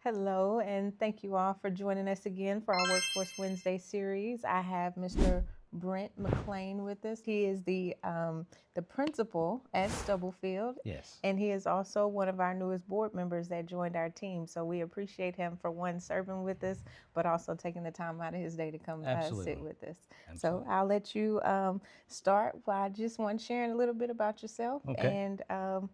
Hello, and thank you all for joining us again for our Workforce Wednesday series. I have Mr. Brent McClain with us. He is the principal at Stubblefield, Yes, and he is also one of our newest board members that joined our team. So we appreciate him for one serving with us, but also taking the time out of his day to come sit absolutely. with us. So Absolutely. I'll let you start. I just want sharing a little bit about yourself Okay. and All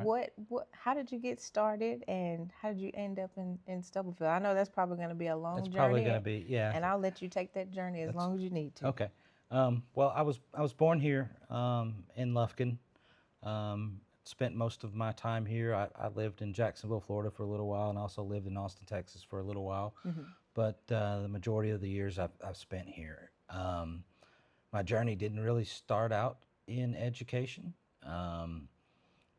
right. how did you get started and how did you end up in Stubblefield? I know that's probably going to be a That's long probably journey, going to be, yeah, and I'll let you take that journey as that's long as you need to. okay. Well, I was born here in Lufkin. Spent most of my time here. I lived in Jacksonville, Florida for a little while, and also lived in Austin, Texas for a little while. But the majority of the years I've spent here. My journey didn't really start out in education. Um,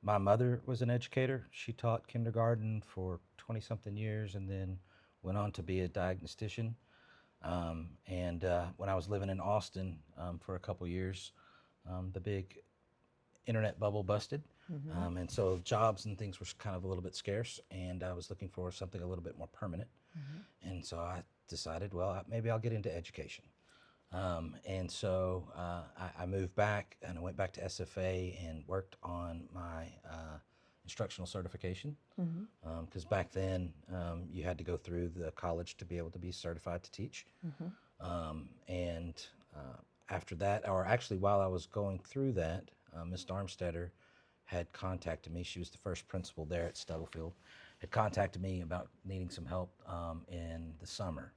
My mother was an educator. She taught kindergarten for 20 something years and then went on to be a diagnostician. And when I was living in Austin for a couple years, the big internet bubble busted. And so jobs and things were kind of a little bit scarce, and I was looking for something a little bit more permanent. And so I decided, well, maybe I'll get into education. And so I moved back and I went back to SFA and worked on my instructional certification. Because back then you had to go through the college to be able to be certified to teach. And after that, or actually while I was going through that, Miss Darmstetter had contacted me. She was the first principal there at Stubblefield. Had contacted me about needing some help in the summer.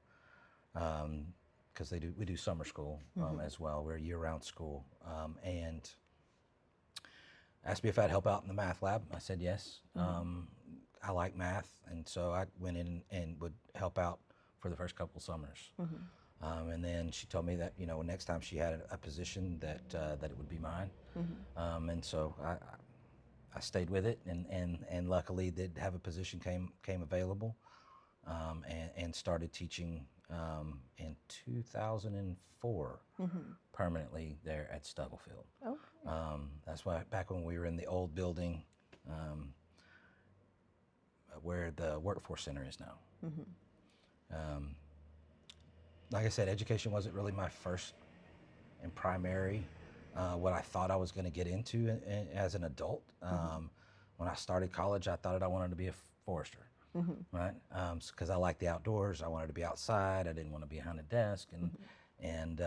Because we do summer school as well. We're a year-round school, and asked me if I'd help out in the math lab. I said yes. I like math, and so I went in and would help out for the first couple summers. And then she told me that next time she had a position that it would be mine. And so I stayed with it, and luckily did have a position came available, and started teaching in 2004 permanently there at Stubblefield. Okay. That's why back when we were in the old building um, where the workforce center is now. Um, like I said, education wasn't really my first and primary what I thought I was going to get into as an adult. When I started college, I thought I wanted to be a forester, right? Because I like the outdoors. I wanted to be outside. I didn't want to be behind a desk, and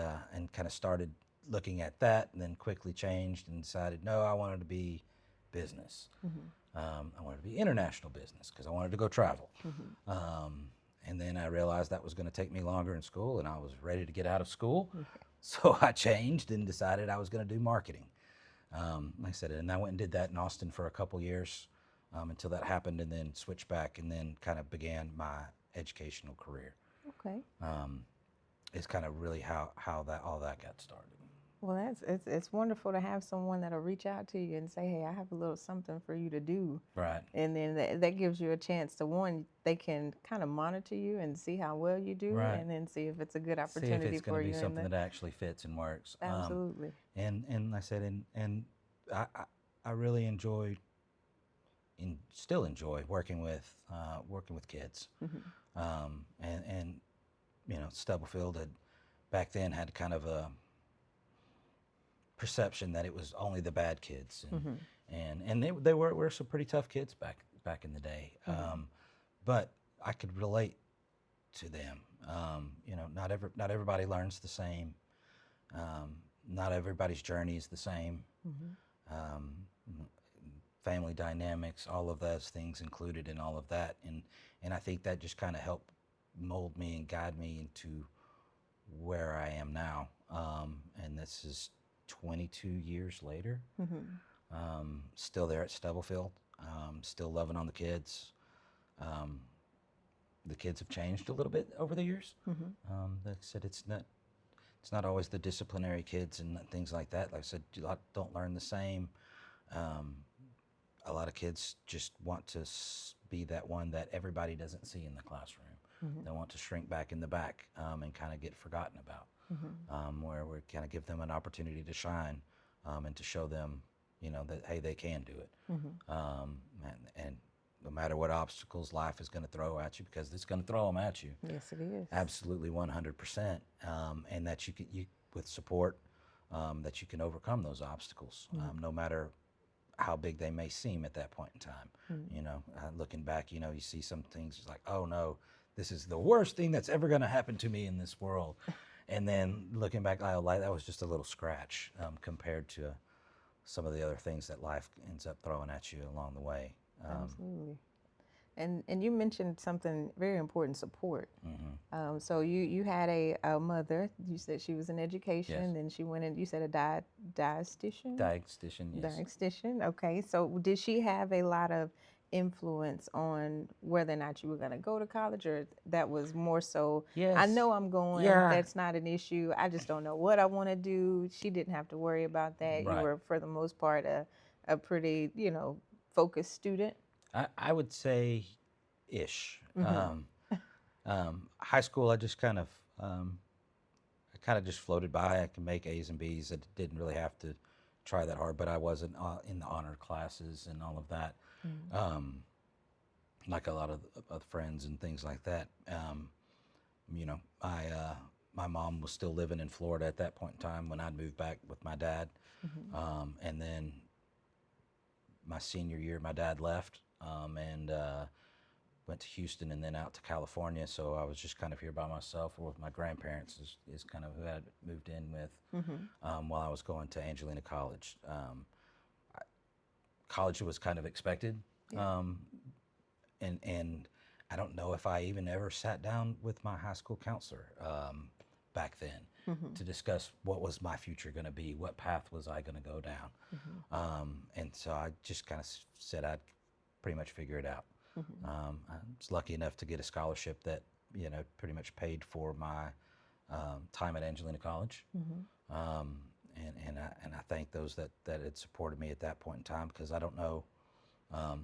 kind of started looking at that, and then quickly changed and decided no, I wanted to be business. I wanted to be international business because I wanted to go travel. And then I realized that was going to take me longer in school, and I was ready to get out of school. So I changed and decided I was going to do marketing. Like I said, and I went and did that in Austin for a couple years until that happened, and then switched back, and then kind of began my educational career. Okay. It's kind of really how that all that got started. Well, it's wonderful to have someone that'll reach out to you and say, "Hey, I have a little something for you to do," Right. and then that gives you a chance to one, they can kind of monitor you and see how well you do, Right. and then see if it's a good See if opportunity it's going for to be you. something that actually fits and works. Absolutely. And like I said, and I really enjoyed and still enjoy working with kids. And Stubblefield had back then had kind of a perception that it was only the bad kids, and they were some pretty tough kids back in the day. But I could relate to them. Not everybody learns the same. Not everybody's journey is the same. Um, Family dynamics, all of those things included in all of that, and I think that just kind of helped mold me and guide me into where I am now. And this is 22 years later. Still there at Stubblefield. Still loving on the kids. Um, the kids have changed a little bit over the years. Like I said, it's not always the disciplinary kids and things like that. Like I said, a lot don't learn the same. A lot of kids just want to be that one that everybody doesn't see in the classroom. They want to shrink back in the back and kind of get forgotten about, where we kind of give them an opportunity to shine and to show them, that, hey, they can do it. And no matter what obstacles life is going to throw at you, because it's going to throw them at you. Yes, it is. Absolutely 100%. And that you with support, that you can overcome those obstacles, no matter how big they may seem at that point in time. You know, looking back, you know, you see some things like, oh no, this is the worst thing that's ever going to happen to me in this world. And then looking back, oh, like, that was just a little scratch compared to some of the other things that life ends up throwing at you along the way. Absolutely. And you mentioned something very important, support. So you had a mother. You said she was in education. Yes. Then she went in. You said a dietitian. Dietitian, yes. Dietitian. Okay. So did she have a lot of influence on whether or not you were going to go to college, or that was more so? Yes. I know I'm going. Yeah. That's not an issue. I just don't know what I want to do. She didn't have to worry about that. Right. You were, for the most part, a pretty, you know, focused student. I would say ish. High school, I just kind of just floated by. I could make A's and B's. I didn't really have to try that hard, but I wasn't in the honor classes and all of that, like a lot of friends and things like that. You know, my mom was still living in Florida at that point in time when I'd moved back with my dad, and then my senior year, my dad left, and went to Houston and then out to California. So I was just kind of here by myself, or with my grandparents is kind of who I had moved in with while I was going to Angelina College. College was kind of expected, and I don't know if I even ever sat down with my high school counselor back then to discuss what was my future going to be, what path was I going to go down. And so I just kind of said I'd pretty much figure it out. I was lucky enough to get a scholarship that, you know, pretty much paid for my time at Angelina College. And I thank those that had supported me at that point in time, because I don't know, I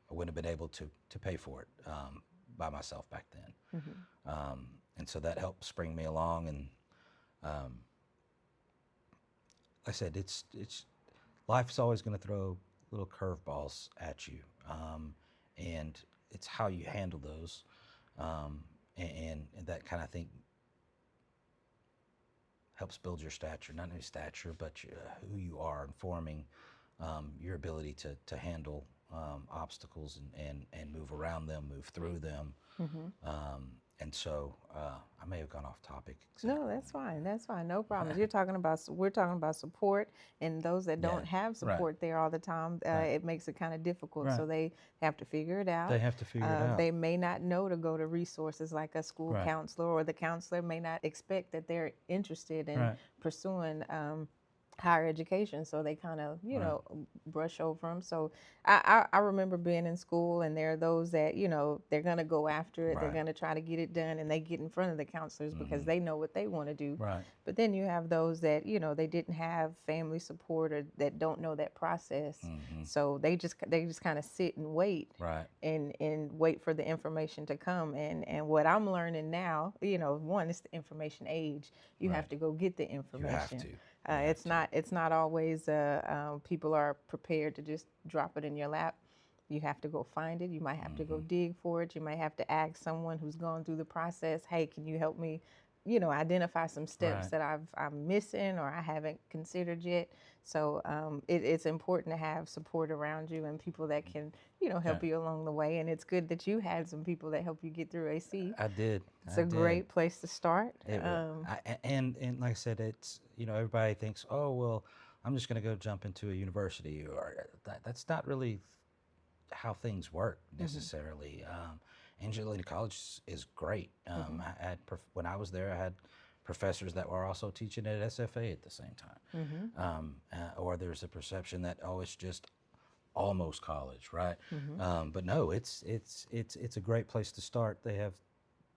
wouldn't have been able to pay for it by myself back then. And so that helped spring me along. And like I said, it's life's always going to throw little curveballs at you, and it's how you handle those, and that kind of thing helps build your stature, not only stature, but who you are, and forming your ability to handle obstacles and move around them, move through them. And so I may have gone off topic. No, that's fine. That's fine. No problem. We're talking about support, and those that don't have support there all the time, it makes it kind of difficult. So they have to figure it out. They have to figure it out. They may not know to go to resources like a school counselor, or the counselor may not expect that they're interested in pursuing higher education, so they kind of, you know, brush over them. So I remember being in school, and there are those that, you know, they're going to go after it, they're going to try to get it done, and they get in front of the counselors because they know what they want to do. But then you have those that, you know, they didn't have family support, or that don't know that process, so they just kind of sit and wait, and wait for the information to come. And what I'm learning now, you know, one, it's the information age. You have to go get the information. You have to. It's not always people are prepared to just drop it in your lap. You have to go find it. You might have to go dig for it. You might have to ask someone who's gone through the process, hey, can you help me, you know, identify some steps that I'm missing or I haven't considered yet. So it's important to have support around you and people that can, you know, help you along the way. And it's good that you had some people that help you get through AC. I did. It's a great place to start. And like I said, it's, you know, everybody thinks, oh, well, I'm just going to go jump into a university, or that's not really how things work necessarily. Angelina College is great. I had when I was there, I had professors that were also teaching at SFA at the same time. Or there's a perception that, oh, it's just almost college, right? But no, it's a great place to start. They have,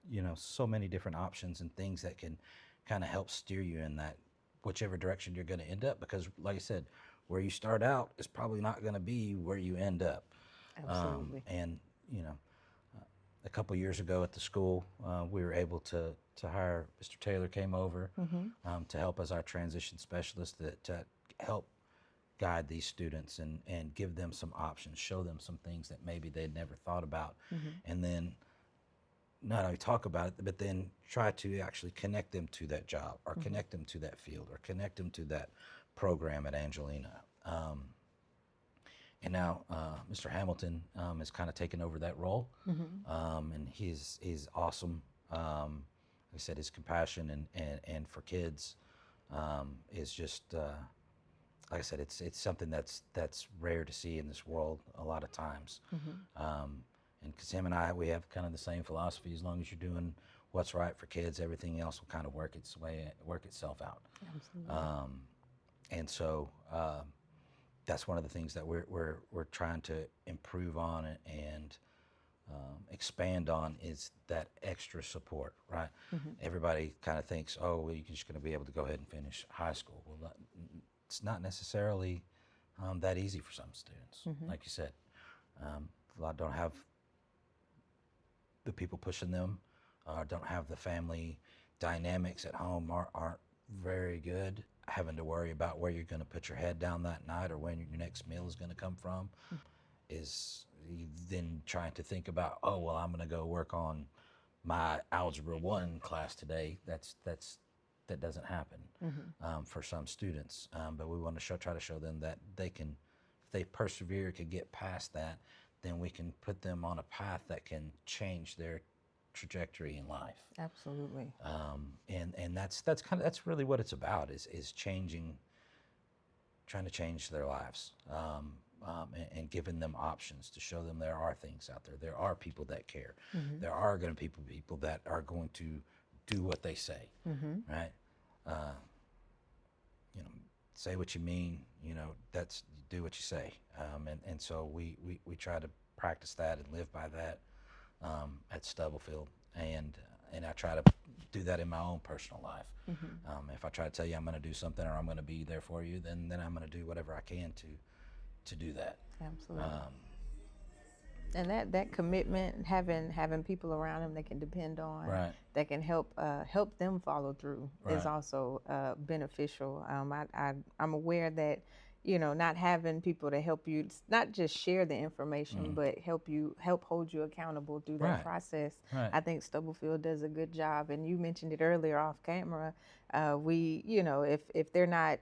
you know, so many different options and things that can kind of help steer you in that whichever direction you're going to end up, because like I said, where you start out is probably not going to be where you end up. Absolutely. And you know, a couple years ago at the school, we were able to hire Mr. Taylor came over to help as our transition specialist, to help guide these students and give them some options, show them some things that maybe they'd never thought about, and then not only talk about it, but then try to actually connect them to that job, or connect them to that field, or connect them to that program at Angelina. And now Mr. Hamilton has kind of taken over that role, and he's awesome. Like I said, his compassion and for kids is just like I said, it's something that's rare to see in this world a lot of times. And because him and I, we have kind of the same philosophy. As long as you're doing what's right for kids, everything else will kind of work itself out. Absolutely. And so that's one of the things that we're trying to improve on and expand on, is that extra support, right? Everybody kind of thinks, oh, well, you're just going to be able to go ahead and finish high school. Well, it's not necessarily that easy for some students. Like you said, a lot don't have the people pushing them, don't have the family dynamics at home, aren't very good. Having to worry about where you're going to put your head down that night, or when your next meal is going to come from, is then trying to think about, oh, well, I'm going to go work on my Algebra 1 class today. That doesn't happen for some students. But we want to try to show them that they can, if they persevere, can get past that, then we can put them on a path that can change their trajectory in life. Absolutely. And that's really what it's about, is changing, trying to change their lives, and giving them options, to show them there are things out there. There are people that care. There are going to be people that are going to do what they say, right? Say what you mean. That's do what you say. And so we try to practice that and live by that at Stubblefield, and I try to do that in my own personal life. If I try to tell you I'm going to do something, or I'm going to be there for you, then I'm going to do whatever I can to do that. Absolutely. And that commitment, having people around them that can depend on, Right. that can help them follow through, is also beneficial. I'm aware that, not having people to help you, not just share the information, but help hold you accountable through that process. Right. I think Stubblefield does a good job. And you mentioned it earlier off camera. If they're not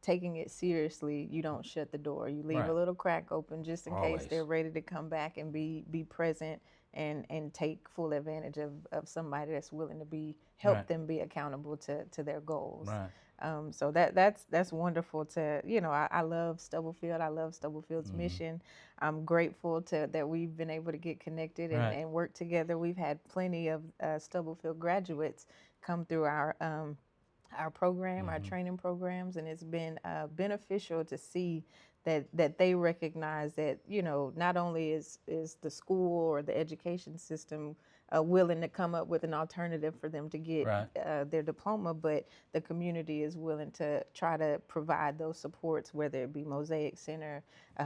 taking it seriously, you don't shut the door. You leave a little crack open just in case they're ready to come back and be present and take full advantage of somebody that's willing to help them be accountable to their goals. Right. So that's wonderful to, I love Stubblefield. I love Stubblefield's mission. I'm grateful that we've been able to get connected and work together. We've had plenty of Stubblefield graduates come through our program, our training programs, and it's been beneficial to see that they recognize that, not only is the school or the education system willing to come up with an alternative for them to get their diploma, but the community is willing to try to provide those supports, whether it be Mosaic Center,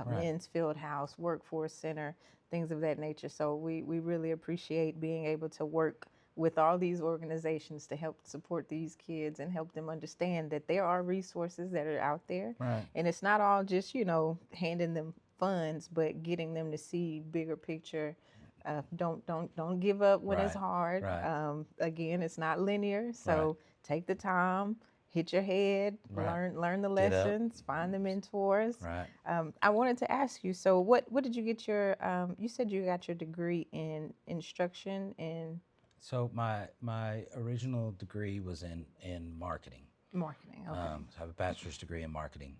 Men's Field House, Workforce Center, things of that nature. So we really appreciate being able to work with all these organizations to help support these kids and help them understand that there are resources that are out there. Right. And it's not all just, handing them funds, but getting them to see bigger picture. Don't give up when it's hard. Right. Again, it's not linear. So take the time, hit your head, learn the lessons, find the mentors. Right. I wanted to ask you, so what did you get your, you said you got your degree in instruction and... So my original degree was in marketing. Marketing, okay. So I have a bachelor's degree in marketing.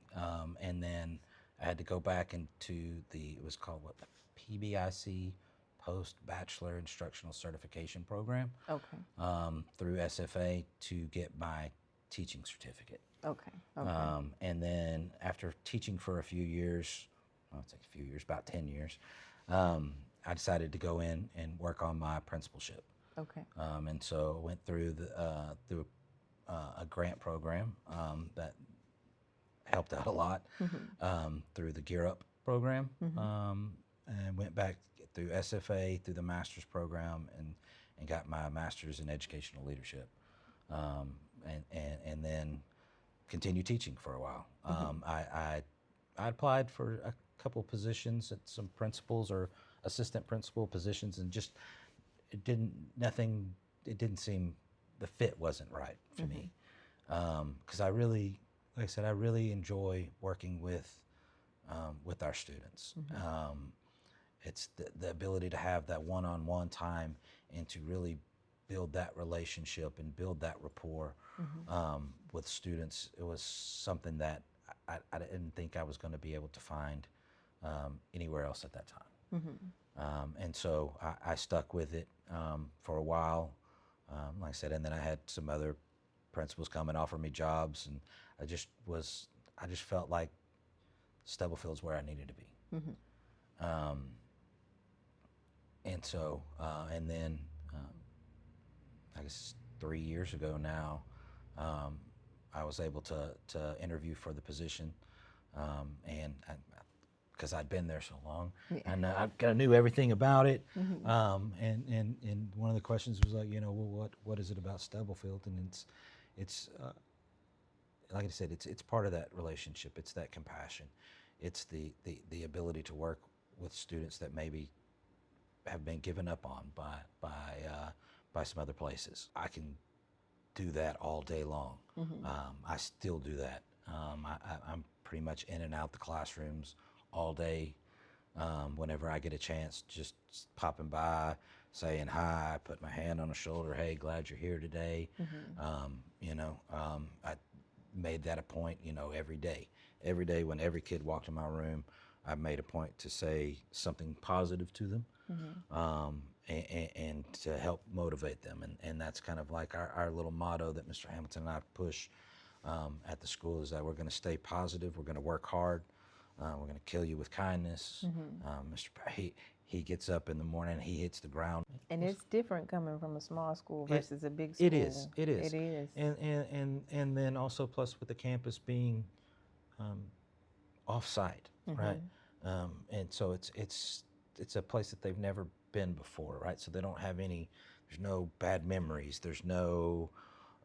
And then I had to go back into it was called the PBIC, Post-Bachelor Instructional Certification Program. Okay. Through SFA to get my teaching certificate. Okay. And then after teaching for a few years, it's like a few years, about 10 years, I decided to go in and work on my principalship. Okay. And so I went through a grant program that helped out a lot through the Gear Up program, and went back through SFA, through the master's program, and got my master's in educational leadership, and then continued teaching for a while. I I applied for a couple positions at some principals or assistant principal positions, and just it didn't seem, the fit wasn't right for me. Because I really, like I said, I really enjoy working with our students. It's the ability to have that one-on-one time and to really build that relationship and build that rapport with students. It was something that I didn't think I was going to be able to find anywhere else at that time. And so I stuck with it for a while, like I said, and then I had some other principals come and offer me jobs, and I just felt like Stubblefield's where I needed to be. And so, and then I guess 3 years ago now, I was able to interview for the position, and because I'd been there so long, and I kind of knew everything about it. And one of the questions was like, well, what is it about Stubblefield? And it's like I said, it's part of that relationship. It's that compassion. It's the ability to work with students that maybe have been given up on by some other places. I can do that all day long. I still do that. I'm pretty much in and out the classrooms all day. Whenever I get a chance, just popping by, saying hi, put my hand on the shoulder, hey, glad you're here today. I made that a point, every day. Every day when every kid walked in my room, I made a point to say something positive to them, and to help motivate them. And that's kind of like our little motto that Mr. Hamilton and I push at the school, is that we're going to stay positive, we're going to work hard, we're going to kill you with kindness. He gets up in the morning, he hits the ground. And it's different coming from a small school versus a big school. It is. It is. It is. And then also plus with the campus being off-site, right? And so it's a place that they've never been before, right? So they don't have there's no bad memories. There's no,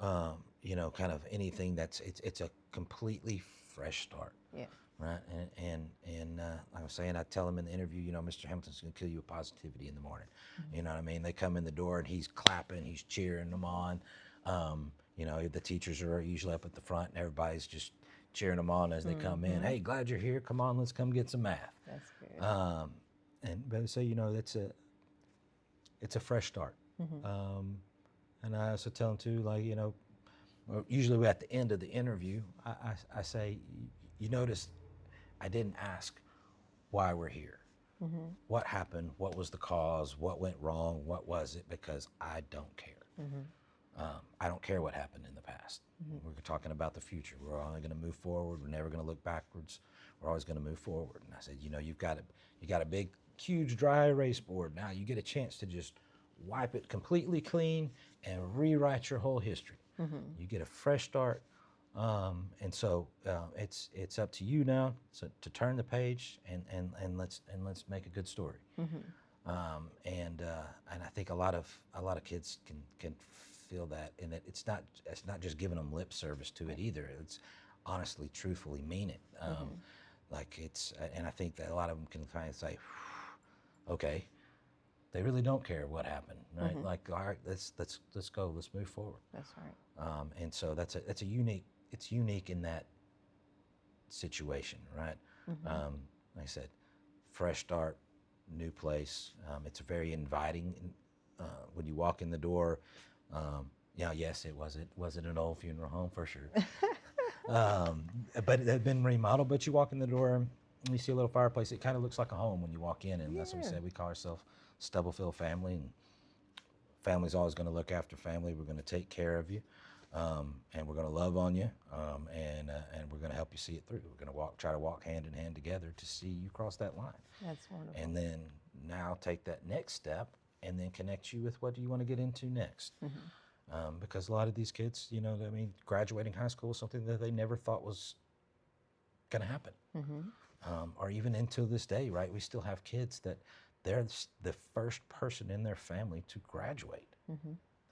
kind of anything it's a completely fresh start. Yeah. Right. And like I was saying, I tell them in the interview, Mr. Hamilton's going to kill you with positivity in the morning. You know what I mean? They come in the door and he's clapping, he's cheering them on. The teachers are usually up at the front and everybody's just cheering them on as they come in. Hey, glad you're here. Come on, let's come get some math. That's good. But so, it's a fresh start. And I also tell them too, like, usually at the end of the interview, I say, you notice I didn't ask why we're here. What happened? What was the cause? What went wrong? What was it? Because I don't care. I don't care what happened in the past. We're talking about the future. We're only going to move forward. We're never going to look backwards. We're always going to move forward. And I said, you got a big, huge dry erase board. Now you get a chance to just wipe it completely clean and rewrite your whole history. You get a fresh start. And so it's up to you now to turn the page and let's make a good story. And I think a lot of kids can feel that, and that it's not just giving them lip service to it either. It's honestly, truthfully mean it. And I think that a lot of them can kind of say, okay, they really don't care what happened, right? Like, all right, let's go, let's move forward. That's right. And so it's unique in that situation, right? Like I said, fresh start, new place. It's very inviting. When you walk in the door, yes, it wasn't an old funeral home for sure. But it had been remodeled. But you walk in the door and you see a little fireplace. It kind of looks like a home when you walk in, and that's what we said. We call ourselves Stubblefield Family, and family's always going to look after family. We're going to take care of you. And we're going to love on you, and we're going to help you see it through. We're going to try to walk hand in hand together to see you cross that line. That's wonderful. And then now take that next step and then connect you with what do you want to get into next. Because a lot of these kids, graduating high school is something that they never thought was going to happen. Or even until this day, right? We still have kids that they're the first person in their family to graduate.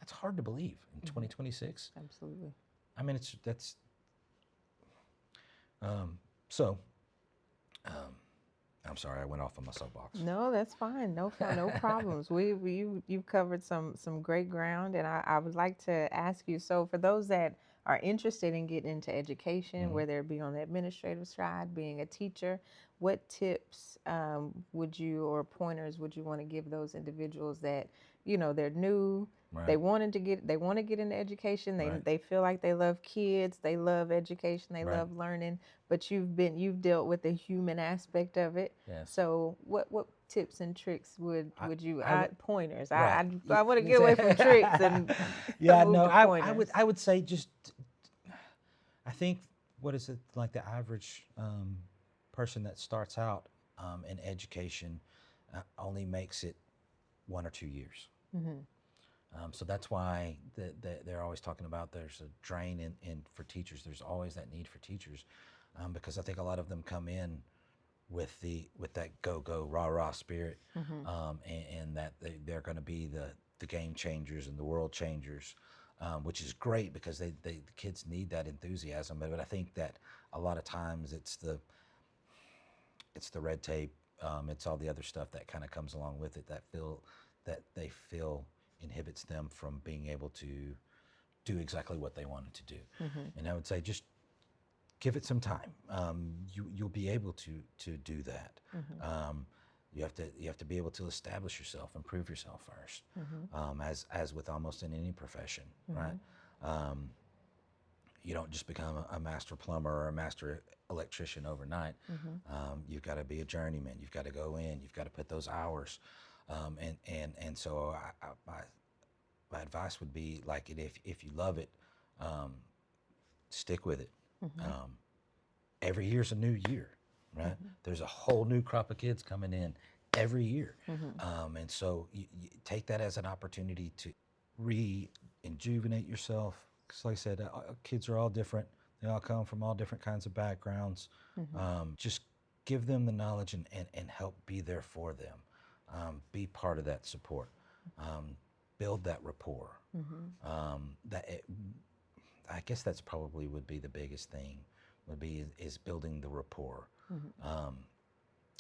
That's hard to believe in 2026. Absolutely. I mean, so I'm sorry, I went off on my soapbox. No, that's fine. No problems. You've covered some great ground, and I would like to ask you. So, for those that are interested in getting into education, whether it be on the administrative side, being a teacher, what tips would you or pointers would you want to give those individuals that they're new, they want to get into education, they feel like they love kids, they love education, they love learning, but you've dealt with the human aspect of it. Yes. So what tips and tricks would you pointers? Right. I want to get away from tricks and yeah, move no, to pointers. I would say just, I think, what is it, like the average person that starts out in education only makes it 1 or 2 years. So that's why they're always talking about there's a drain in for teachers. There's always that need for teachers, because I think a lot of them come in with that go rah spirit, and that they're going to be the game changers and the world changers, which is great because the kids need that enthusiasm. But I think that a lot of times it's the red tape, it's all the other stuff that kind of comes along with it that they feel inhibits them from being able to do exactly what they wanted to do. And I would say just give it some time. You'll be able to do that. You have to be able to establish yourself and prove yourself first, as with almost in any profession, right? You don't just become a master plumber or a master electrician overnight. You've got to be a journeyman. You've got to go in. You've got to put those hours. And so my advice would be, like, if you love it, stick with it. Every year's a new year, right? There's a whole new crop of kids coming in every year. And so you take that as an opportunity to rejuvenate yourself. Because like I said, kids are all different. They all come from all different kinds of backgrounds. Just give them the knowledge and help be there for them. Be part of that support. Build that rapport. I guess that's probably would be the biggest thing, is building the rapport.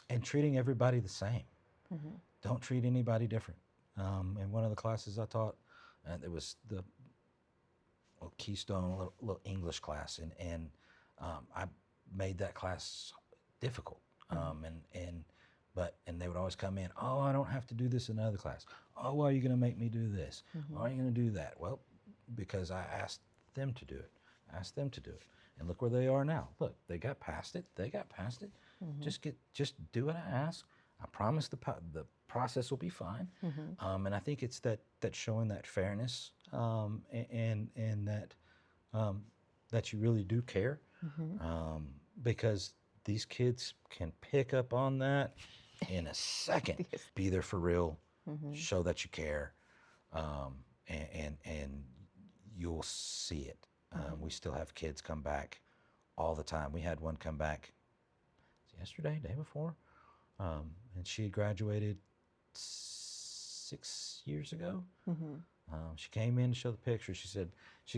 And treating everybody the same. Don't treat anybody different. In one of the classes I taught, it was the Keystone little English class, and I made that class difficult. And they would always come in, oh, I don't have to do this in another class. Oh, why are you going to make me do this? Why are you going to do that? Well, because I asked them to do it. I asked them to do it. And look where they are now. Look, they got past it. Just do what I ask. I promise the process will be fine. And I think it's that showing that fairness, and that you really do care, because these kids can pick up on that in a second. Be there for real. Show that you care, and you'll see it. We still have kids come back all the time. We had one come back yesterday, day before, and she had graduated 6 years ago. She came in to show the picture. She said,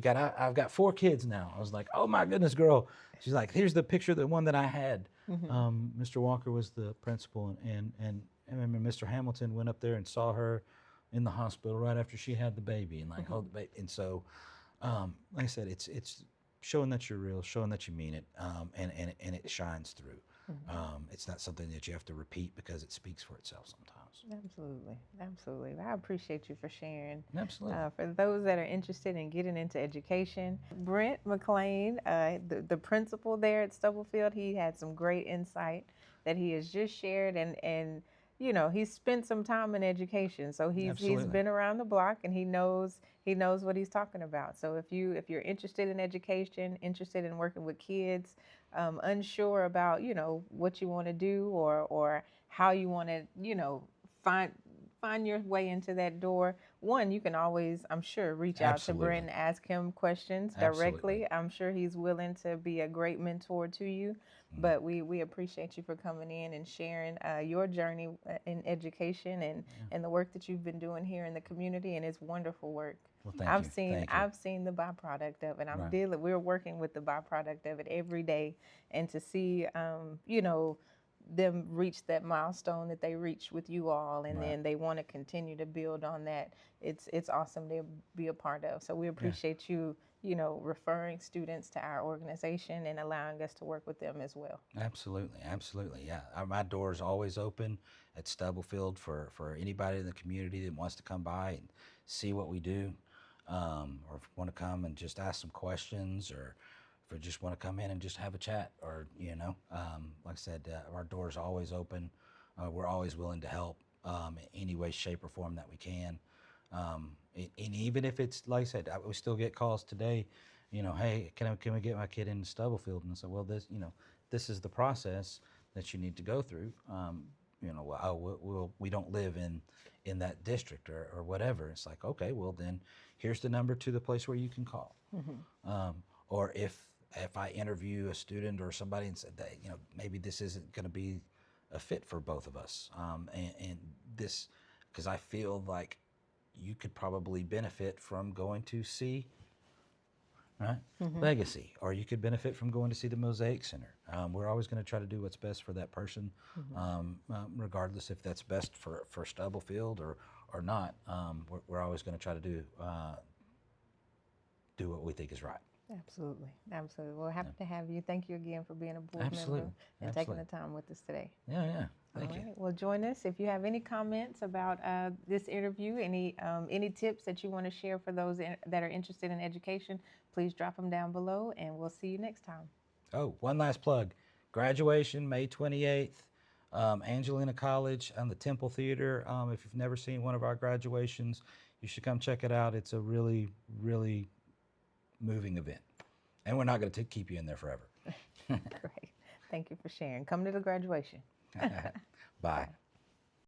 I've got 4 kids now. I was like, oh my goodness, girl. She's like, here's the picture, the one that I had. Mr. Walker was the principal, and I remember Mr. Hamilton went up there and saw her in the hospital right after she had the baby, and like hold the baby. And so, like I said, it's showing that you're real, showing that you mean it, and it shines through. It's not something that you have to repeat because it speaks for itself sometimes. Absolutely. I appreciate you for sharing. Absolutely. For those that are interested in getting into education, Brent McClain, the principal there at Stubblefield, he had some great insight that he has just shared, and he's spent some time in education, so he's been around the block, and he knows what he's talking about. So if you're interested in education, interested in working with kids, unsure about what you want to do or how you want to find your way into that door, one, you can always, I'm sure, reach out to Brent and ask him questions directly. I'm sure he's willing to be a great mentor to you. But we appreciate you for coming in and sharing your journey in education and the work that you've been doing here in the community, and it's wonderful work. Well, I've seen the byproduct of it. We're working with the byproduct of it every day, and to see them reach that milestone that they reached with you all, and Right. then they want to continue to build on that. It's awesome to be a part of. So we appreciate you, referring students to our organization and allowing us to work with them as well. Absolutely, absolutely. Yeah, my door is always open at Stubblefield for anybody in the community that wants to come by and see what we do, or if want to come and just ask some questions, or if you just want to come in and just have a chat, or like I said, our door is always open. We're always willing to help in any way, shape, or form that we can. And even if it's, like I said, we still get calls today, hey, can we get my kid into Stubblefield? And I said, well, this is the process that you need to go through. We don't live in that district or whatever. It's like, okay, well then here's the number to the place where you can call. Or if I interview a student or somebody and said that, maybe this isn't going to be a fit for both of us. And this, because I feel like you could probably benefit from going to see Legacy, or you could benefit from going to see the Mosaic Center. We're always going to try to do what's best for that person, regardless if that's best for Stubblefield or not. We're always going to try to do what we think is right. Absolutely. We're happy to have you. Thank you again for being a board Absolutely. member and taking the time with us today. Yeah. Thank you. All right. Well, join us if you have any comments about this interview, any tips that you want to share for those that are interested in education. Please drop them down below, and we'll see you next time. Oh, one last plug. Graduation, May 28th. Angelina College and the Temple Theater. If you've never seen one of our graduations, you should come check it out. It's a really, really moving event. And we're not going to keep you in there forever. Great. Thank you for sharing. Come to the graduation. Bye.